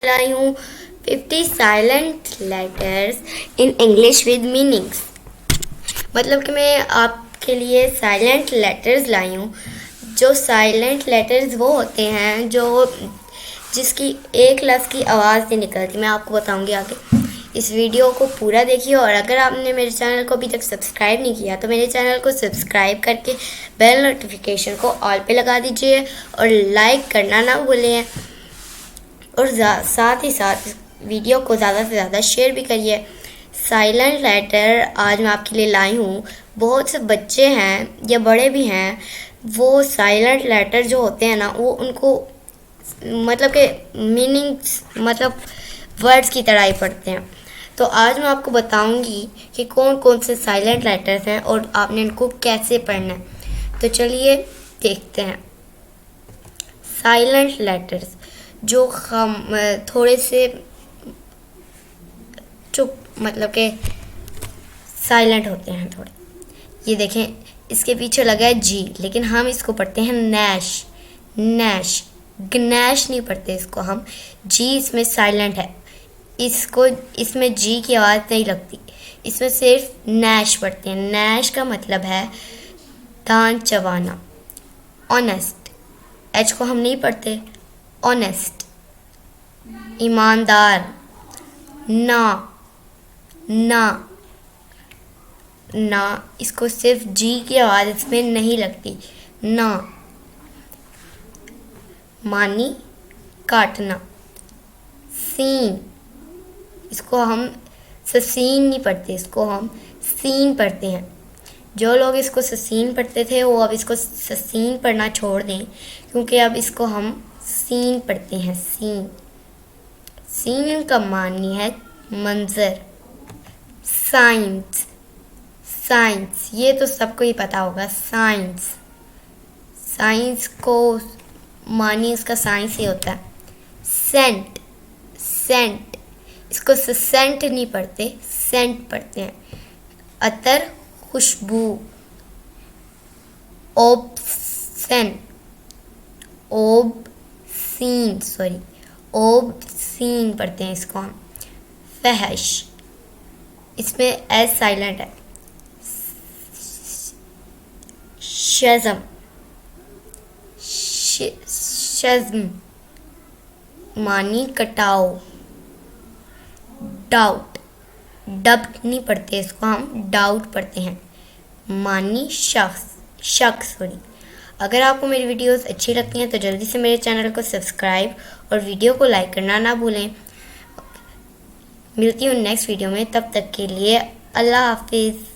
लाई हूँ 50 silent letters in English with meanings. मतलब कि मैं आपके लिए साइलेंट लेटर्स लाई हूँ। जो साइलेंट लेटर्स वो होते हैं जो जिसकी एक लफ्ज़ की आवाज़ नहीं निकलती। मैं आपको बताऊंगी आगे। इस वीडियो को पूरा देखिए और अगर आपने मेरे चैनल को अभी तक सब्सक्राइब नहीं किया तो मेरे चैनल को सब्सक्राइब करके बेल नोटिफिकेशन को ऑल पे लगा दीजिए और लाइक करना ना भूलें और साथ ही साथ वीडियो को ज़्यादा से ज़्यादा शेयर भी करिए। साइलेंट लेटर आज मैं आपके लिए लाई हूँ। बहुत से बच्चे हैं या बड़े भी हैं, वो साइलेंट लेटर जो होते हैं ना, वो उनको मतलब के मीनिंग्स मतलब वर्ड्स की तरह ही पढ़ते हैं। तो आज मैं आपको बताऊंगी कि कौन कौन से साइलेंट लेटर्स हैं और आपने इनको कैसे पढ़ना है। तो चलिए देखते हैं। साइलेंट लेटर्स जो हम थोड़े से चुप मतलब के साइलेंट होते हैं थोड़े। ये देखें, इसके पीछे लगा है जी, लेकिन हम इसको पढ़ते हैं नैश। नैश, गनैश नहीं पढ़ते इसको हम। जी इसमें साइलेंट है, इसको इसमें जी की आवाज़ नहीं लगती। इसमें सिर्फ नैश पढ़ते हैं। नैश का मतलब है दांत चबाना। ऑनेस्ट, एच को हम नहीं पढ़ते। ऑनेस्ट, ईमानदार। ना, ना, ना इसको सिर्फ जी की आवाज़ इसमें नहीं लगती। ना। मानी, काटना। सीन, इसको हम ससीन नहीं पढ़ते, इसको हम सीन पढ़ते हैं। जो लोग इसको ससीन पढ़ते थे वो अब इसको ससीन पढ़ना छोड़ दें, क्योंकि अब इसको हम सीन पढ़ते हैं। सीन, सीन का मानी है मंजर। साइंस, साइंस ये तो सबको ही पता होगा। साइंस, साइंस को मानी इसका साइंस ही होता है। सेंट, सेंट इसको सेंट नहीं पढ़ते, सेंट पढ़ते हैं। अतर, खुशबू। ओबसेन, ओबसीन सॉरी ओबसीन पढ़ते हैं इसको हम। फहश, इसमें एस साइलेंट है। शज़म, शज़्म मानी कटाओ। डाउट, डब्ट नहीं पढ़ते इसको हम, डाउट पढ़ते हैं। मानी शख्स, शख्स सॉरी। अगर आपको मेरी वीडियोस अच्छी लगती हैं तो जल्दी से मेरे चैनल को सब्सक्राइब और वीडियो को लाइक करना ना भूलें। मिलती हूँ नेक्स्ट वीडियो में, तब तक के लिए अल्लाह हाफिज़।